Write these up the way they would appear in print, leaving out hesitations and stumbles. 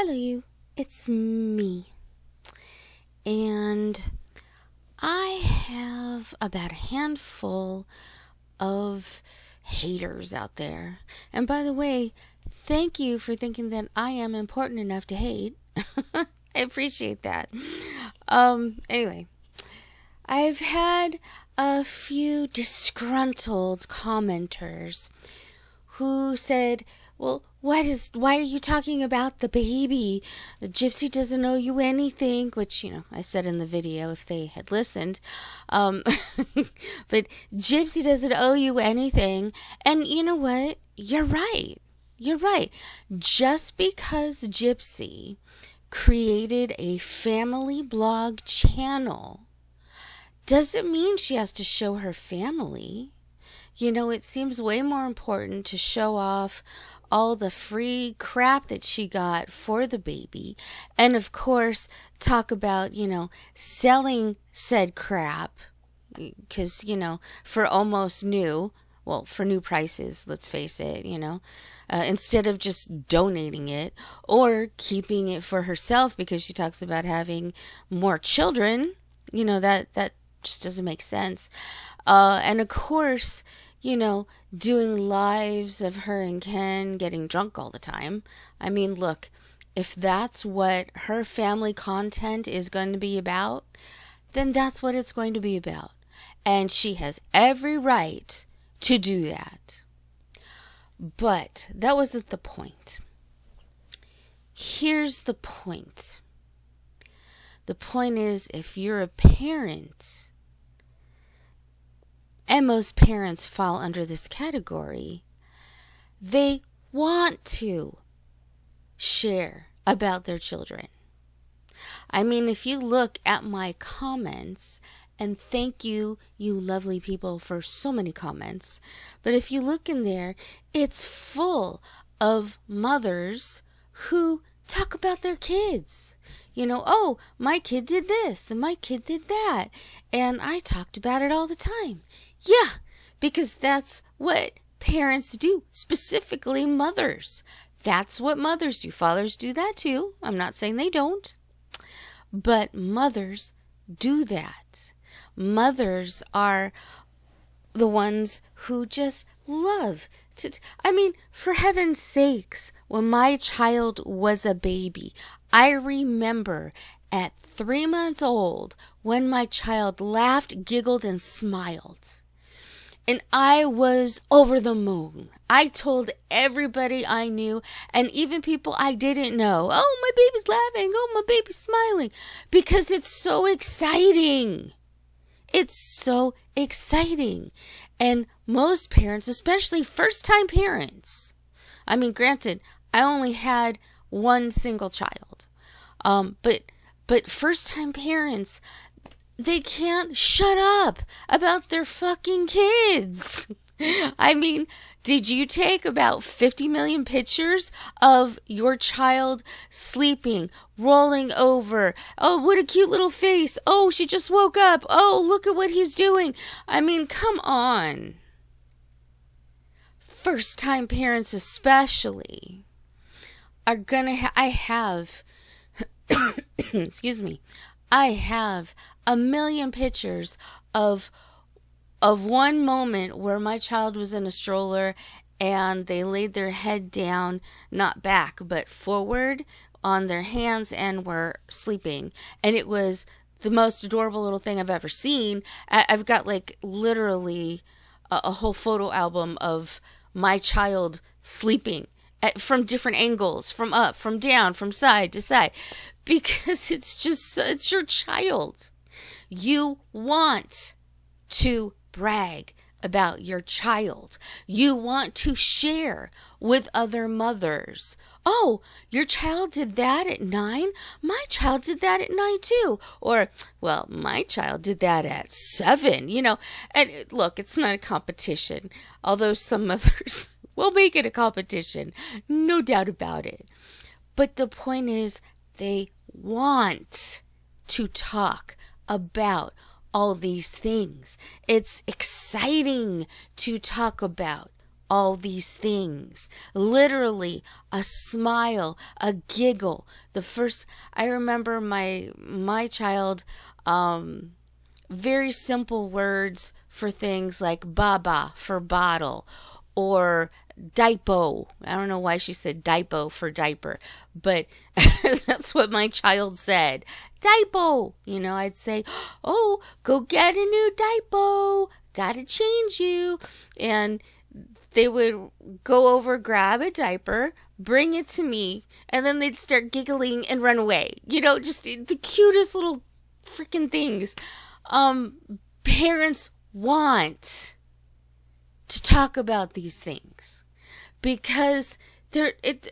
Hello, you. It's me. And I have about a handful of haters out there. And by the way, thank you for thinking that I am important enough to hate. I appreciate that. Anyway, I've had a few disgruntled commenters who said, well, why are you talking about the baby? Gypsy doesn't owe you anything, which, I said in the video if they had listened. But Gypsy doesn't owe you anything. And you know what? You're right. You're right. Just because Gypsy created a family blog channel doesn't mean she has to show her family. It seems way more important to show off all the free crap that she got for the baby. And of course, talk about, selling said crap. Because, for almost new, well, for new prices, let's face it, instead of just donating it or keeping it for herself because she talks about having more children, that just doesn't make sense. And of course, doing lives of her and Ken getting drunk all the time. I mean, look, if that's what her family content is going to be about, then that's what it's going to be about. And she has every right to do that. But that wasn't the point. Here's the point. The point is, if you're a parent, and most parents fall under this category, they want to share about their children. I mean, if you look at my comments, and thank you, you lovely people, for so many comments, but if you look in there, it's full of mothers who talk about their kids. Oh, my kid did this, and my kid did that, and I talked about it all the time. Yeah, because that's what parents do, specifically mothers. That's what mothers do. Fathers do that too. I'm not saying they don't. But mothers do that. Mothers are the ones who just love to... for heaven's sakes, when my child was a baby, I remember at 3 months old when my child laughed, giggled, and smiled. And I was over the moon. I told everybody I knew, and even people I didn't know, oh, my baby's laughing, oh, my baby's smiling, because it's so exciting. It's so exciting. And most parents, especially first-time parents, granted, I only had one single child, but first-time parents, they can't shut up about their fucking kids. Did you take about 50 million pictures of your child sleeping, rolling over? Oh, what a cute little face. Oh, she just woke up. Oh, look at what he's doing. Come on. First-time parents especially are gonna I have excuse me. I have a million pictures of one moment where my child was in a stroller and they laid their head down, not back, but forward on their hands and were sleeping. And it was the most adorable little thing I've ever seen. I've got literally a whole photo album of my child sleeping from different angles, from up, from down, from side to side, because it's your child. You want to brag about your child. You want to share with other mothers. Oh, your child did that at 9? My child did that at 9 too. Or, well, my child did that at 7, And look, it's not a competition, although some mothers will make it a competition. No doubt about it. But the point is, they want to talk about all these things. It's exciting to talk about all these things. Literally a smile, a giggle. I remember my child, very simple words for things like baba for bottle, or diapo. I don't know why she said diapo for diaper, but that's what my child said. Diapo. I'd say, oh, go get a new diapo. Gotta change you. And they would go over, grab a diaper, bring it to me, and then they'd start giggling and run away. Just the cutest little freaking things. Parents want to talk about these things because it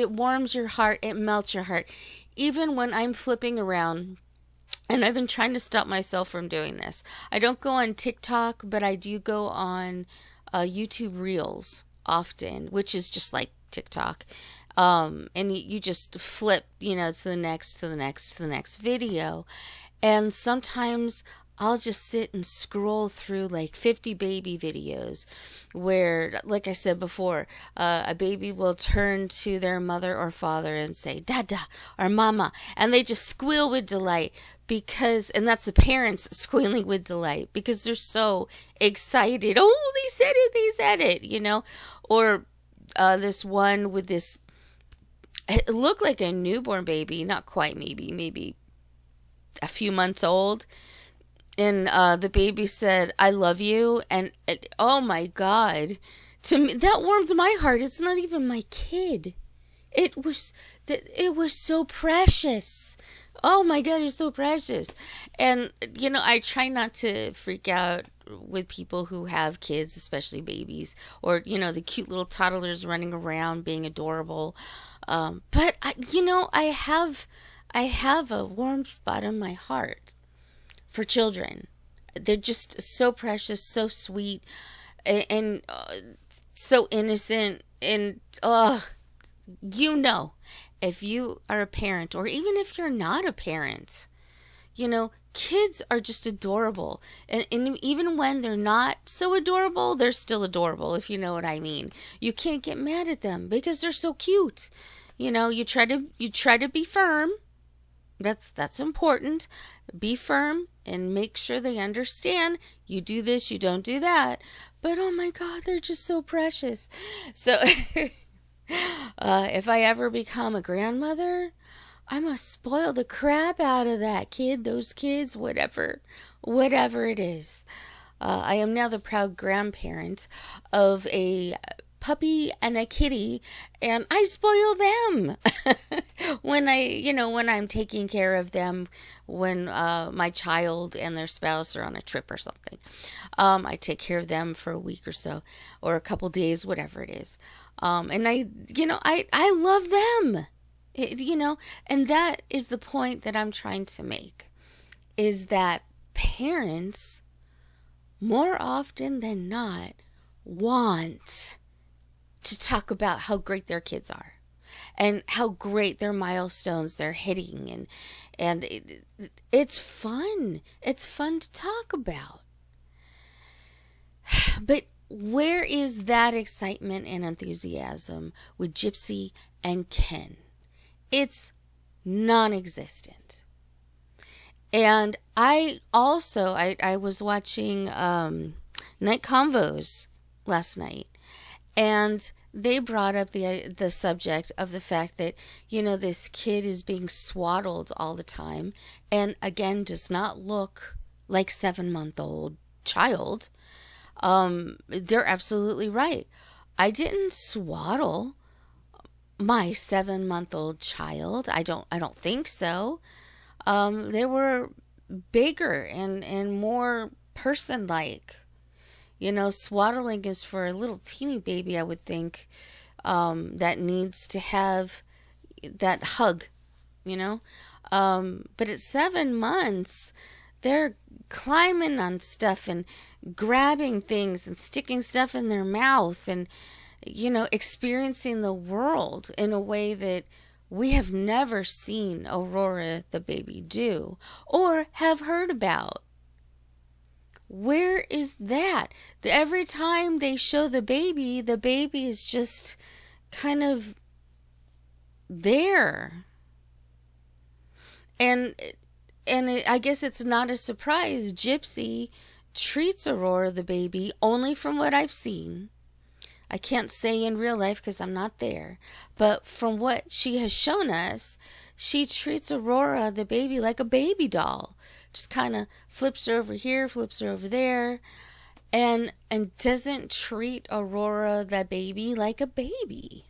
warms your heart, it melts your heart. Even when I'm flipping around, and I've been trying to stop myself from doing this. I don't go on TikTok, but I do go on YouTube Reels often, which is just like TikTok. And you just flip, to the next video. And sometimes I'll just sit and scroll through like 50 baby videos where, like I said before, a baby will turn to their mother or father and say, Dada or Mama, and they just squeal with delight and that's the parents squealing with delight because they're so excited. Oh, they said it, Or this one with this, it looked like a newborn baby, not quite, maybe a few months old. And the baby said, I love you. And oh my God, to me, that warmed my heart. It's not even my kid. It was so precious. Oh my God, it's so precious. And, I try not to freak out with people who have kids, especially babies, or, the cute little toddlers running around being adorable. But, I have a warm spot in my heart for children. They're just so precious, so sweet, and so innocent. And if you are a parent, or even if you're not a parent, kids are just adorable. And even when they're not so adorable, they're still adorable, if you know what I mean. You can't get mad at them because they're so cute. You try to be firm. That's important. Be firm and make sure they understand you do this, you don't do that. But oh my God, they're just so precious. So if I ever become a grandmother, I must spoil the crap out of that kid, those kids, whatever it is. I am now the proud grandparent of a puppy and a kitty, and I spoil them when I'm taking care of them, when my child and their spouse are on a trip or something. I take care of them for a week or so, or a couple days, whatever it is. And I love them, and that is the point that I'm trying to make, is that parents, more often than not, want to talk about how great their kids are and how great their milestones they're hitting, and it's fun. It's fun to talk about. But where is that excitement and enthusiasm with Gypsy and Ken? It's non-existent. And I was watching Night Convos last night, and they brought up the subject of the fact that, this kid is being swaddled all the time, and again, does not look like 7-month-old child. They're absolutely right. I didn't swaddle my 7-month-old child. I don't think so. They were bigger and more person-like. Swaddling is for a little teeny baby, I would think, that needs to have that hug, But at 7 months, they're climbing on stuff and grabbing things and sticking stuff in their mouth and, experiencing the world in a way that we have never seen Aurora, the baby, do or have heard about. Where is that? Every time they show the baby is just kind of there. And I guess it's not a surprise. Gypsy treats Aurora the baby, only from what I've seen. I can't say in real life because I'm not there. But from what she has shown us, she treats Aurora the baby like a baby doll. Just kind of flips her over here, flips her over there, and doesn't treat Aurora the baby like a baby.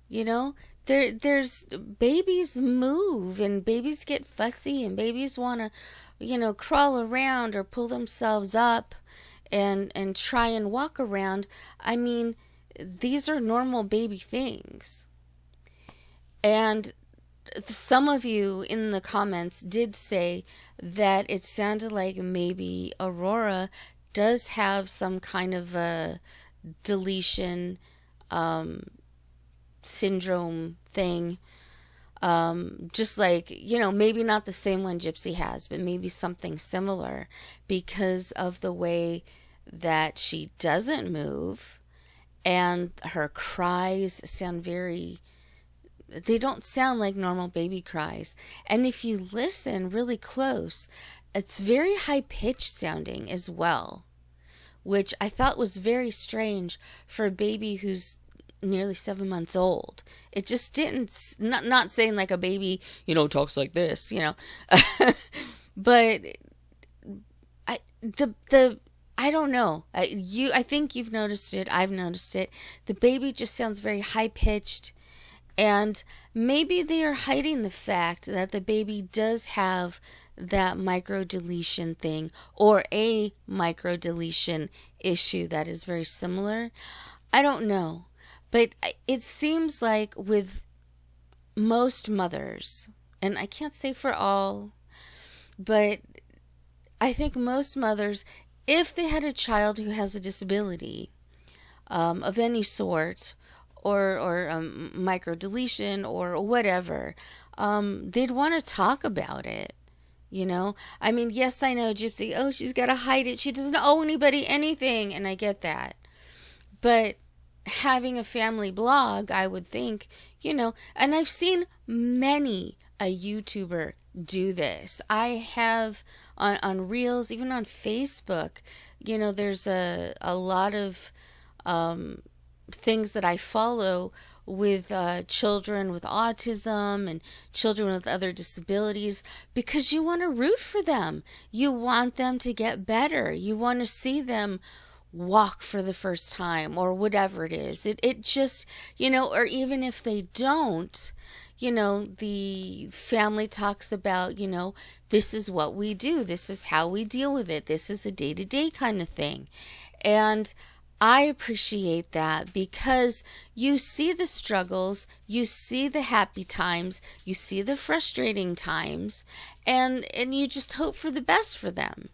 You know, there's babies move, and babies get fussy, and babies want to, you know, crawl around or pull themselves up and try and walk around. I mean, these are normal baby things. And some of you in the comments did say that it sounded like maybe Aurora does have some kind of a deletion syndrome thing. Just like, you know, maybe not the same one Gypsy has, but maybe something similar because of the way that she doesn't move, and her cries sound they don't sound like normal baby cries. And if you listen really close, it's very high-pitched sounding as well, which I thought was very strange for a baby who's nearly 7 months old. It just didn't, not saying like a baby, you know, talks like this, you know, but I don't know. I think you've noticed it. I've noticed it. The baby just sounds very high-pitched. And maybe they are hiding the fact that the baby does have that microdeletion thing, or a microdeletion issue that is very similar. I don't know. But it seems like with most mothers, and I can't say for all, but I think most mothers, if they had a child who has a disability of any sort, or microdeletion or whatever, they'd want to talk about it, you know? I mean, yes, I know Gypsy, oh, she's got to hide it. She doesn't owe anybody anything, and I get that. But having a family blog, I would think, you know, and I've seen many a YouTuber do this. I have on Reels, even on Facebook, you know, there's a lot of things that I follow with children with autism and children with other disabilities, because you want to root for them. You want them to get better. You want to see them walk for the first time or whatever it is. It just, you know, or even if they don't, you know, the family talks about, you know, this is what we do. This is how we deal with it. This is a day-to-day kind of thing. And I appreciate that, because you see the struggles, you see the happy times, you see the frustrating times, and you just hope for the best for them.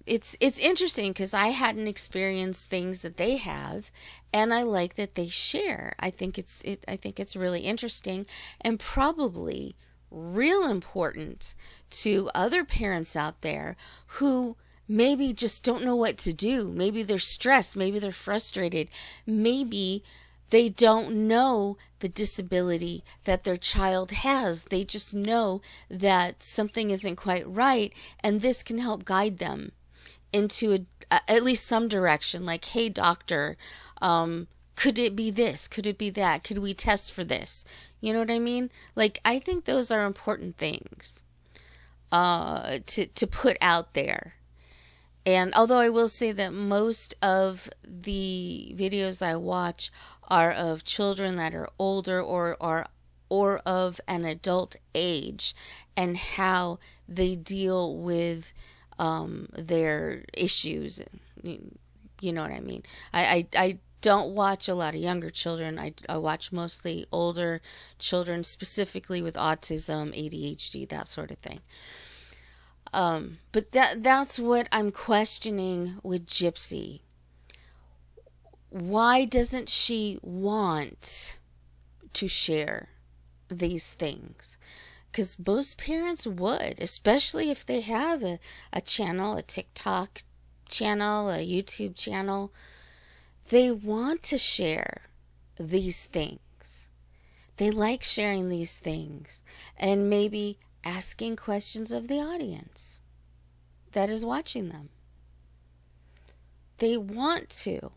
It's interesting because I hadn't experienced things that they have, and I like that they share. I think it's really interesting, and probably real important to other parents out there who maybe just don't know what to do. Maybe they're stressed. Maybe they're frustrated. Maybe they don't know the disability that their child has. They just know that something isn't quite right, and this can help guide them into at least some direction. Like, hey, doctor, could it be this? Could it be that? Could we test for this? You know what I mean? Like, I think those are important things to put out there. And although I will say that most of the videos I watch are of children that are older or of an adult age, and how they deal with their issues. You know what I mean? I don't watch a lot of younger children. I watch mostly older children, specifically with autism, ADHD, that sort of thing. But that's what I'm questioning with Gypsy. Why doesn't she want to share these things? Because most parents would, especially if they have a channel, a TikTok channel, a YouTube channel. They want to share these things. They like sharing these things and maybe asking questions of the audience that is watching them. They want to.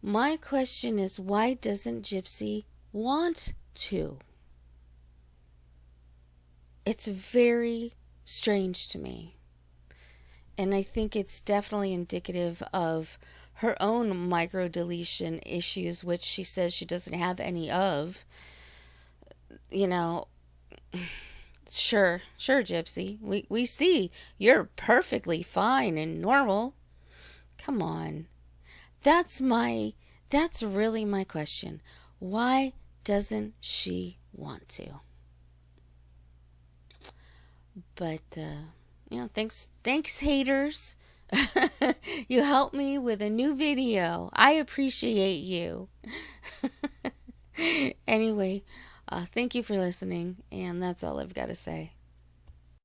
My question is, why doesn't Gypsy want to? It's very strange to me. And I think it's definitely indicative of her own microdeletion issues, which she says she doesn't have any of. You know, sure, Gypsy. We see you're perfectly fine and normal. Come on. That's really my question. Why doesn't she want to? But, thanks haters. You helped me with a new video. I appreciate you. Anyway, thank you for listening, and that's all I've got to say.